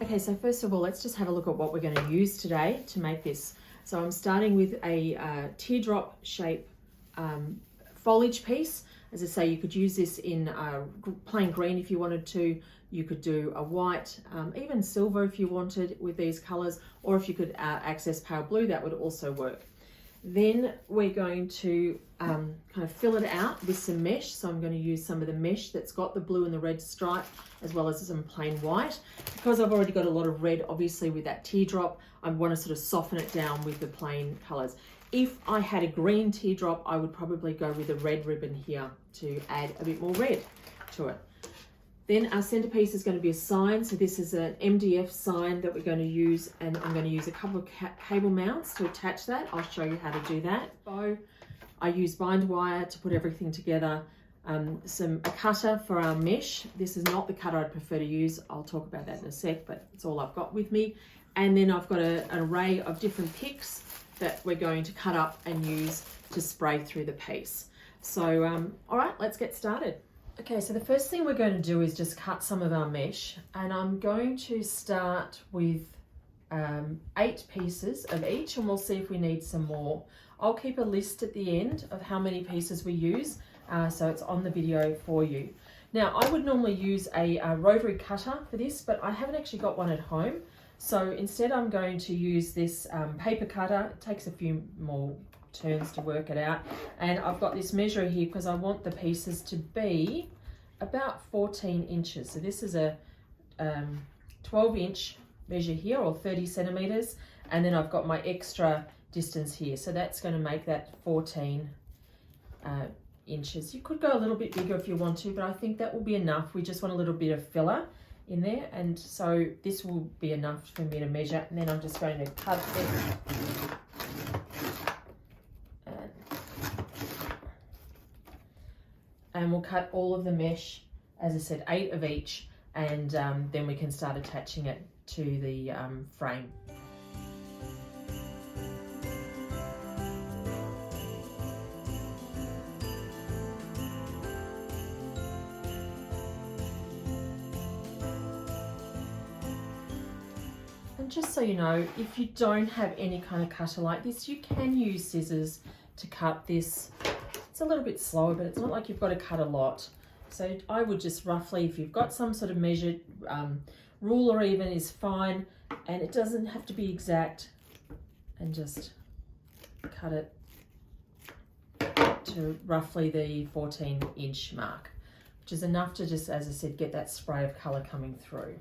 Okay, so first of all, let's just have a look at what we're going to use today to make this. So I'm starting with a teardrop shape foliage piece. As I say, you could use this in plain green if you wanted to. You could do a white, even silver if you wanted with these colors, or if you could access pale blue, that would also work. Then we're going to kind of fill it out with some mesh. So I'm going to use some of the mesh that's got the blue and the red stripe, as well as some plain white. Because I've already got a lot of red, obviously with that teardrop, I want to sort of soften it down with the plain colors. If I had a green teardrop, I would probably go with a red ribbon here to add a bit more red to it. Then our centerpiece is going to be a sign. So this is an MDF sign that we're going to use, and I'm going to use a couple of cable mounts to attach that. I'll show you how to do that. Bow, I use bind wire to put everything together. A cutter for our mesh. This is not the cutter I'd prefer to use. I'll talk about that in a sec, but it's all I've got with me. And then I've got an array of different picks that we're going to cut up and use to spray through the piece. So, all right, let's get started. Okay, so the first thing we're going to do is just cut some of our mesh, and I'm going to start with 8 pieces of each, and we'll see if we need some more. I'll keep a list at the end of how many pieces we use, so it's on the video for you. Now, I would normally use a rotary cutter for this, but I haven't actually got one at home. So instead I'm going to use this paper cutter. It takes a few more turns to work it out, and I've got this measure here because I want the pieces to be about 14 inches. So this is a 12-inch measure here, or 30 centimeters, and then I've got my extra distance here, so that's going to make that 14 inches. You could go a little bit bigger if you want to, but I think that will be enough. We just want a little bit of filler in there, and so this will be enough for me to measure. And then I'm just going to cut it, and we'll cut all of the mesh, as I said, 8 of each, and then we can start attaching it to the frame. And just so you know, if you don't have any kind of cutter like this, you can use scissors to cut this. It's a little bit slower, but it's not like you've got to cut a lot. So I would just roughly, if you've got some sort of measured ruler even is fine, and it doesn't have to be exact, and just cut it to roughly the 14-inch mark, which is enough to just, as I said, get that spray of colour coming through.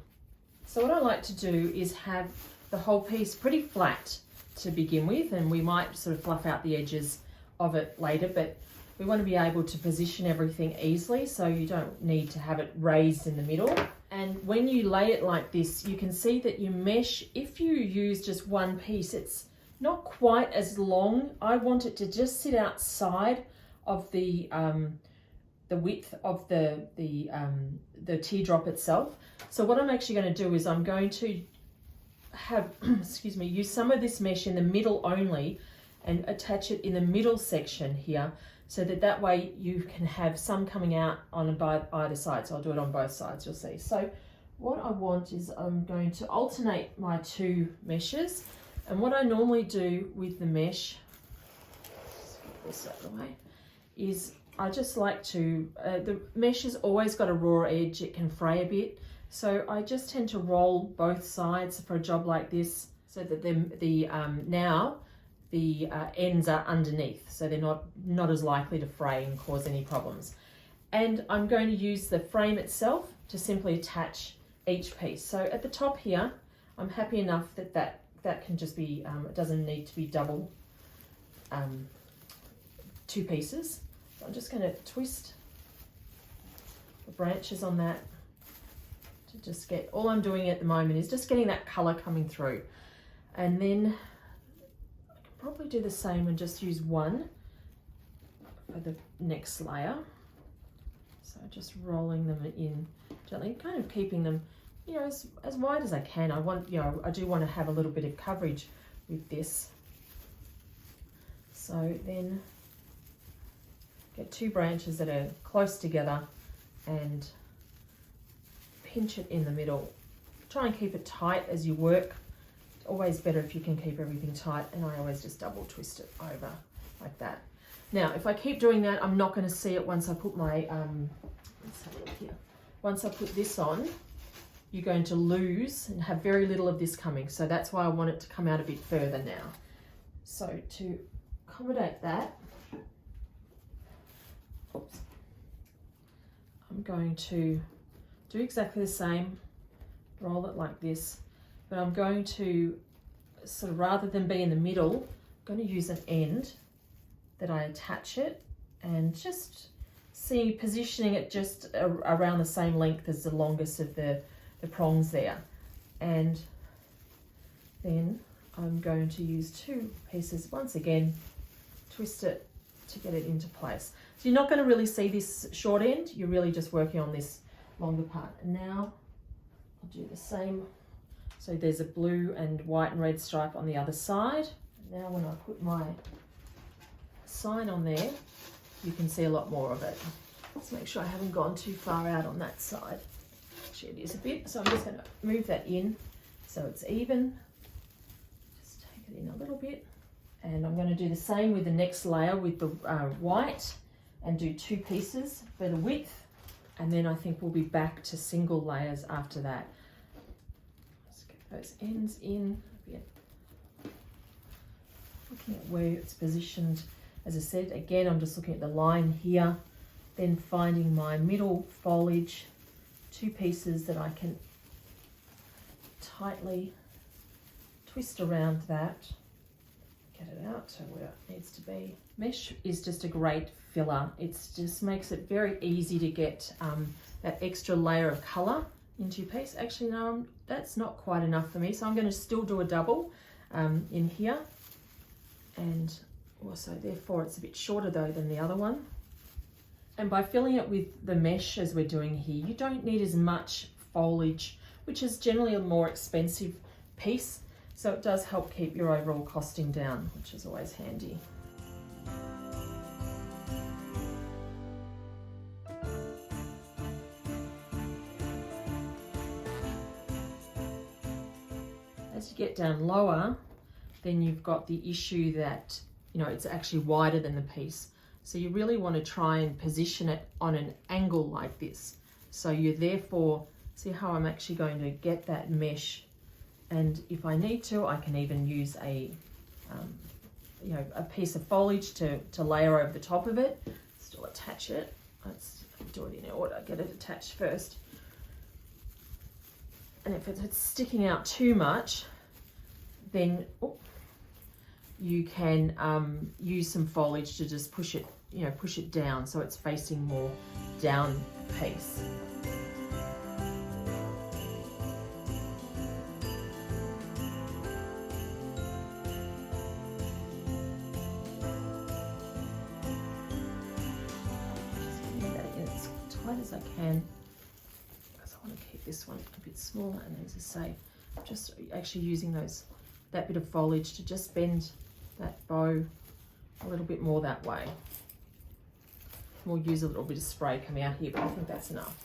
So what I like to do is have the whole piece pretty flat to begin with, and we might sort of fluff out the edges of it later, but we want to be able to position everything easily, so you don't need to have it raised in the middle. And when you lay it like this, you can see that your mesh, if you use just one piece, it's not quite as long. I want it to just sit outside of the width of the teardrop itself. So what I'm actually going to do is I'm going to have, excuse me, use some of this mesh in the middle only, and attach it in the middle section here, so that way you can have some coming out on either side. So I'll do it on both sides, you'll see. So what I want is I'm going to alternate my 2 meshes. And what I normally do with the mesh, let's get this out of the way, is I just like to, the mesh has always got a raw edge, it can fray a bit. So I just tend to roll both sides for a job like this, so that the ends are underneath, so they're not as likely to fray and cause any problems. And I'm going to use the frame itself to simply attach each piece. So at the top here, I'm happy enough that can just be, it doesn't need to be double 2 pieces. So I'm just going to twist the branches on that to just get, all I'm doing at the moment is just getting that colour coming through. And then probably do the same and just use one for the next layer. So just rolling them in gently, kind of keeping them, you know, as wide as I can. I want, you know, I do want to have a little bit of coverage with this. So then get 2 branches that are close together and pinch it in the middle try and keep it tight as you work. It's always better if you can keep everything tight, and I always just double twist it over like that. Now, if I keep doing that, I'm not going to see it once I put my, let's have a look here. Once I put this on, you're going to lose and have very little of this coming. So that's why I want it to come out a bit further now. So to accommodate that, oops, I'm going to do exactly the same, roll it like this, but I'm going to sort of, rather than be in the middle, I'm going to use an end that I attach it and just see, positioning it just around the same length as the longest of the prongs there. And then I'm going to use 2 pieces, once again, twist it to get it into place. So you're not going to really see this short end, you're really just working on this longer part. And now I'll do the same. So there's a blue and white and red stripe on the other side. Now when I put my sign on there, you can see a lot more of it. Let's make sure I haven't gone too far out on that side. Actually it is a bit, so I'm just going to move that in so it's even. Just take it in a little bit. And I'm going to do the same with the next layer with the white, and do 2 pieces for the width, and then I think we'll be back to single layers after that. Let's get those ends in a bit. Looking at where it's positioned, as I said, again I'm just looking at the line here, then finding my middle foliage, 2 pieces that I can tightly twist around that. Get it out to where it needs to be. Mesh is just a great filler. It just makes it very easy to get that extra layer of colour into your piece. Actually, no, that's not quite enough for me, so I'm going to still do a double in here. And also, therefore, it's a bit shorter though than the other one. And by filling it with the mesh as we're doing here, you don't need as much foliage, which is generally a more expensive piece. So it does help keep your overall costing down, which is always handy. As you get down lower, then you've got the issue that, you know, it's actually wider than the piece. So you really want to try and position it on an angle like this. So you therefore, see how I'm actually going to get that mesh. And if I need to, I can even use a piece of foliage to layer over the top of it. Still attach it. Let's do it in order. Get it attached first. And if it's sticking out too much, then you can use some foliage to just push it down so it's facing more down piece. As I can, because I want to keep this one a bit smaller. And as I say, just actually using that bit of foliage to just bend that bow a little bit more that way. We'll use a little bit of spray coming out here, but I think that's enough.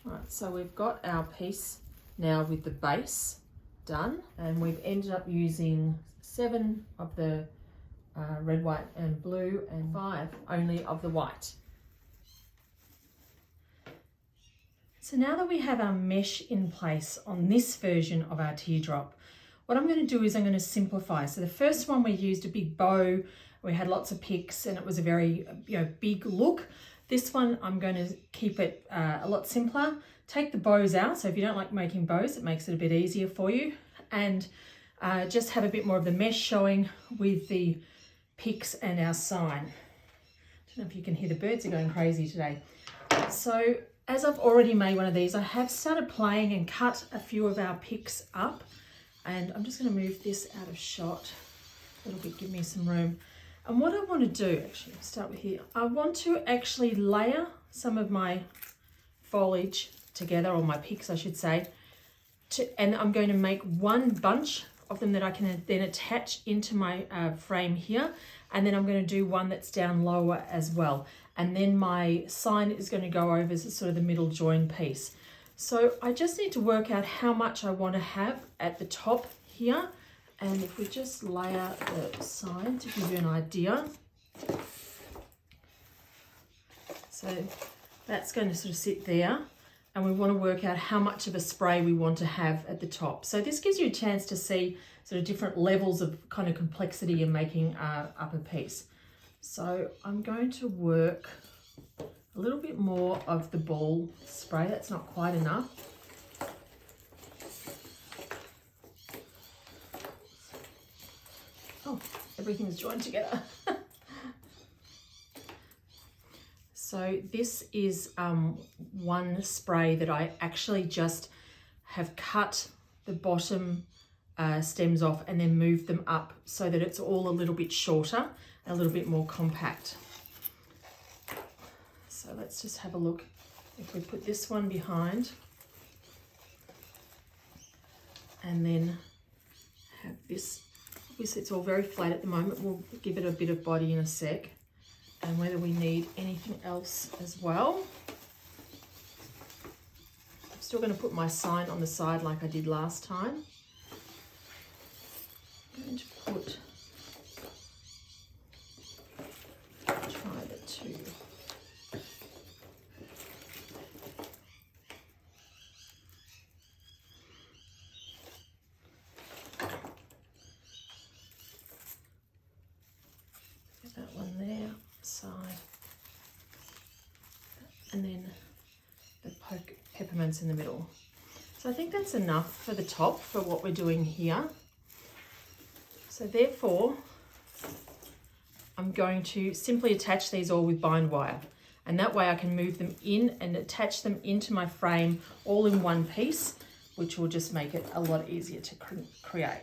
All right, so we've got our piece now with the base done, and we've ended up using 7 of the red, white and blue, and 5 only of the white. So now that we have our mesh in place on this version of our teardrop, what I'm going to do is I'm going to simplify. So the first one we used a big bow, we had lots of picks, and it was a very big look. This one I'm going to keep it a lot simpler. Take the bows out, so if you don't like making bows, it makes it a bit easier for you. And just have a bit more of the mesh showing with the picks and our sign. I don't know if you can hear the birds are going crazy today. So as I've already made one of these, I have started playing and cut a few of our picks up, and I'm just going to move this out of shot a little bit, give me some room. And what I want to do, actually, I'll start with here. I want to actually layer some of my foliage together, or my picks, I should say, and I'm going to make one bunch of them that I can then attach into my frame here, and then I'm going to do one that's down lower as well. And then my sign is going to go over as sort of the middle join piece. So I just need to work out how much I want to have at the top here. And if we just layer the sign to give you an idea. So that's going to sort of sit there. And we want to work out how much of a spray we want to have at the top. So this gives you a chance to see sort of different levels of kind of complexity in making up a piece. So I'm going to work a little bit more of the ball spray. That's not quite enough. Oh, everything's joined together. So this is one spray that I actually just have cut the bottom stems off and then moved them up so that it's all a little bit shorter and a little bit more compact. So let's just have a look. If we put this one behind and then have this, obviously it's all very flat at the moment. We'll give it a bit of body in a sec. And whether we need anything else as well. I'm still going to put my sign on the side like I did last time. I'm going to try the two. Get that one there. Side, and then the peppermints in the middle. So I think that's enough for the top for what we're doing here. So therefore I'm going to simply attach these all with bind wire, and that way I can move them in and attach them into my frame all in one piece, which will just make it a lot easier to create.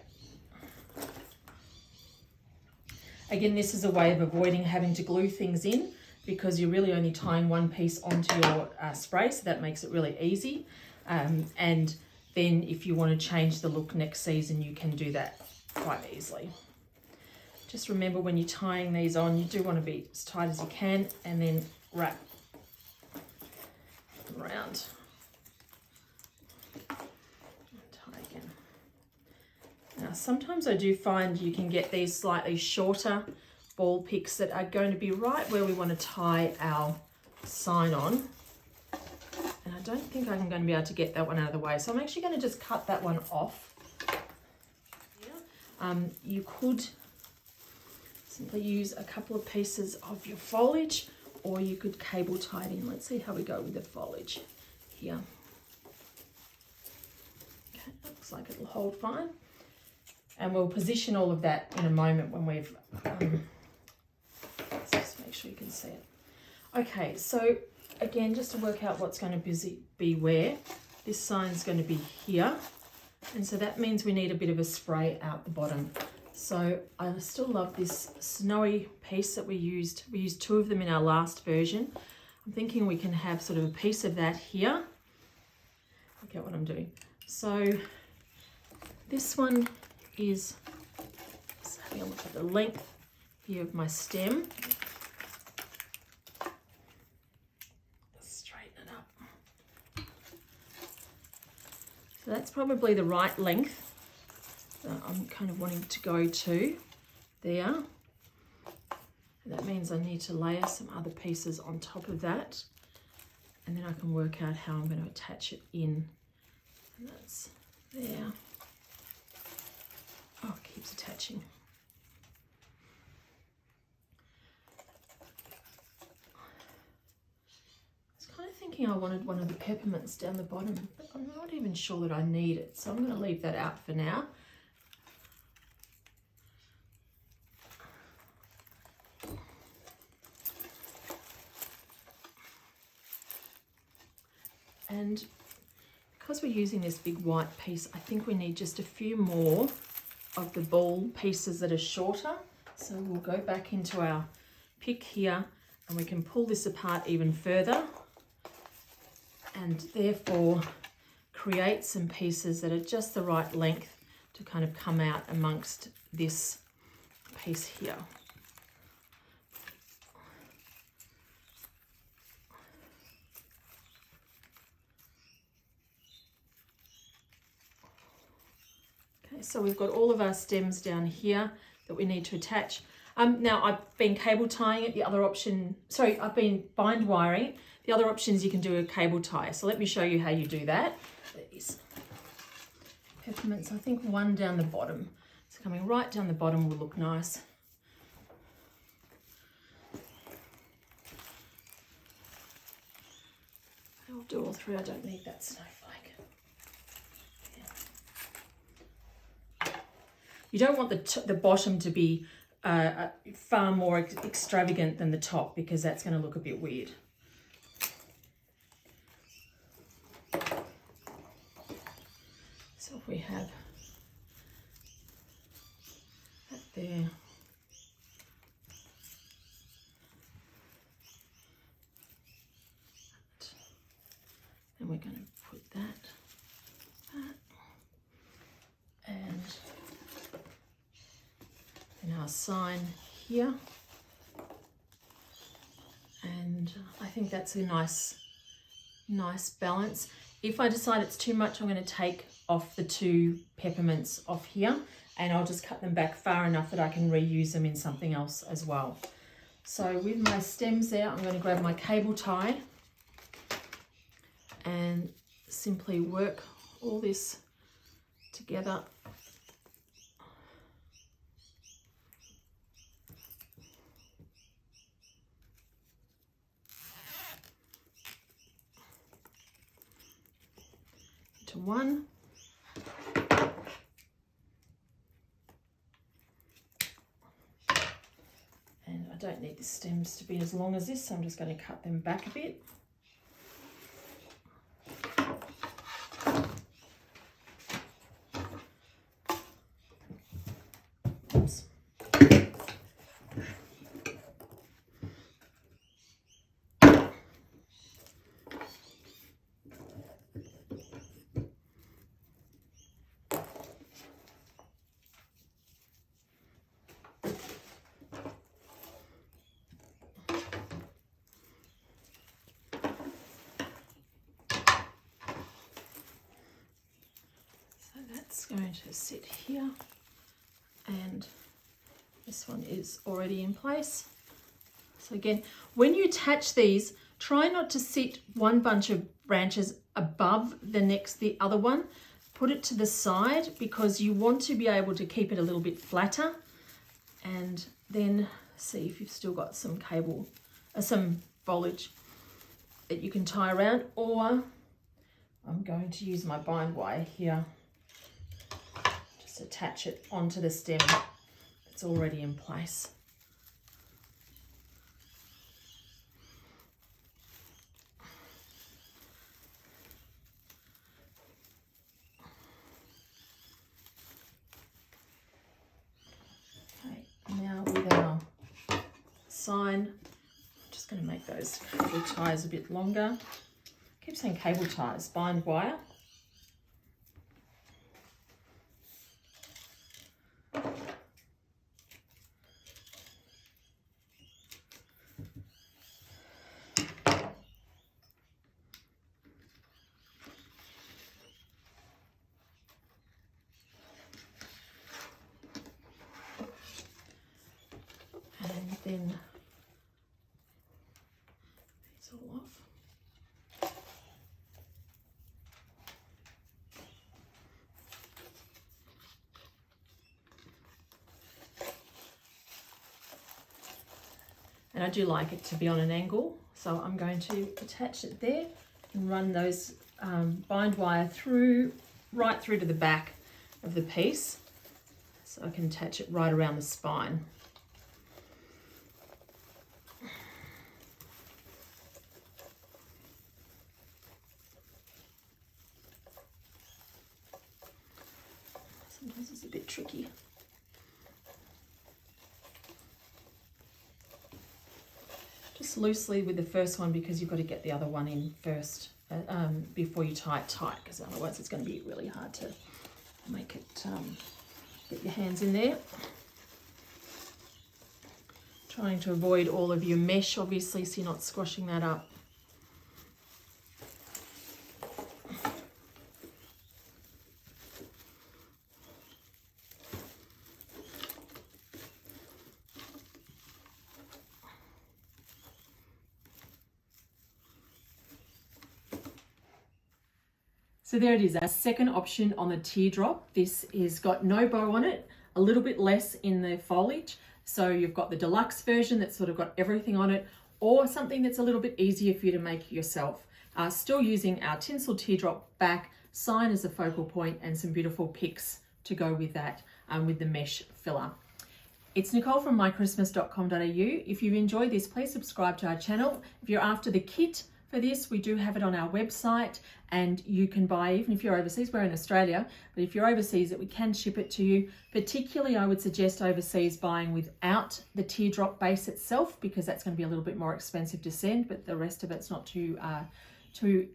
Again, this is a way of avoiding having to glue things in because you're really only tying one piece onto your spray, so that makes it really easy. And then if you want to change the look next season, you can do that quite easily. Just remember when you're tying these on, you do want to be as tight as you can and then wrap around. Now, sometimes I do find you can get these slightly shorter ball picks that are going to be right where we want to tie our sign on. And I don't think I'm going to be able to get that one out of the way. So I'm actually going to just cut that one off. You could simply use a couple of pieces of your foliage, or you could cable tie it in. Let's see how we go with the foliage here. Okay, looks like it'll hold fine. And we'll position all of that in a moment when we've, let's just make sure you can see it. Okay, so again, just to work out what's going to be where, this sign's going to be here. And so that means we need a bit of a spray out the bottom. So I still love this snowy piece that we used. We used two of them in our last version. I'm thinking we can have sort of a piece of that here. Look at what I'm doing. So this one is, just having a look at the length here of my stem. Let's straighten it up. So that's probably the right length that I'm kind of wanting to go to there. And that means I need to layer some other pieces on top of that. And then I can work out how I'm going to attach it in. And that's there. Oh, it keeps attaching. I was kind of thinking I wanted one of the peppermints down the bottom, but I'm not even sure that I need it, so I'm going to leave that out for now. And because we're using this big white piece, I think we need just a few more of the ball pieces that are shorter. So we'll go back into our pick here and we can pull this apart even further and therefore create some pieces that are just the right length to kind of come out amongst this piece here. Okay, so we've got all of our stems down here that we need to attach. Now I've been cable tying it. The other option, sorry, I've been bind wiring. The other option is you can do a cable tie. So let me show you how you do that. These peppermints, I think one down the bottom. So coming right down the bottom will look nice. I'll do all three. I don't need that snowflake. Yeah. You don't want the bottom to be far more extravagant than the top, because that's going to look a bit weird. So if we have that there. Then we're going to put that, and then our sign here. And I think that's a nice balance. If I decide it's too much, I'm going to take off the two peppermints off here, and I'll just cut them back far enough that I can reuse them in something else as well. So with my stems there, I'm going to grab my cable tie and simply work all this together. Into one. And I don't need the stems to be as long as this, so I'm just going to cut them back a bit. Oops. That's going to sit here, and this one is already in place. So again, when you attach these, try not to sit one bunch of branches above the other one. Put it to the side, because you want to be able to keep it a little bit flatter, and then see if you've still got some cable, some foliage that you can tie around, or I'm going to use my bind wire here. Attach it onto the stem that's already in place. Okay, now with our sign, I'm just going to make those cable ties a bit longer. I keep saying cable ties, bind wire. And then these all off. And I do like it to be on an angle, so I'm going to attach it there and run those bind wire right through to the back of the piece, so I can attach it right around the spine. Sometimes it's a bit tricky. Just loosely with the first one, because you've got to get the other one in first before you tie it tight, because otherwise it's going to be really hard to make it, get your hands in there. Trying to avoid all of your mesh, obviously, so you're not squashing that up. So there it is, our second option on the teardrop. This has got no bow on it, a little bit less in the foliage. So you've got the deluxe version that's sort of got everything on it, or something that's a little bit easier for you to make yourself. Still using our tinsel teardrop back, sign as a focal point, and some beautiful picks to go with that, with the mesh filler. It's Nicole from mychristmas.com.au. If you've enjoyed this, please subscribe to our channel. If you're after the kit for this, we do have it on our website, and you can buy, even if you're overseas. We're in Australia, but if you're overseas, we can ship it to you. Particularly, I would suggest overseas buying without the teardrop base itself, because that's going to be a little bit more expensive to send, but the rest of it's not too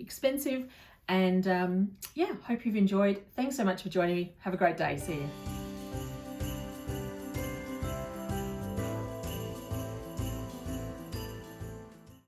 expensive. And yeah, hope you've enjoyed. Thanks so much for joining me. Have a great day. See you.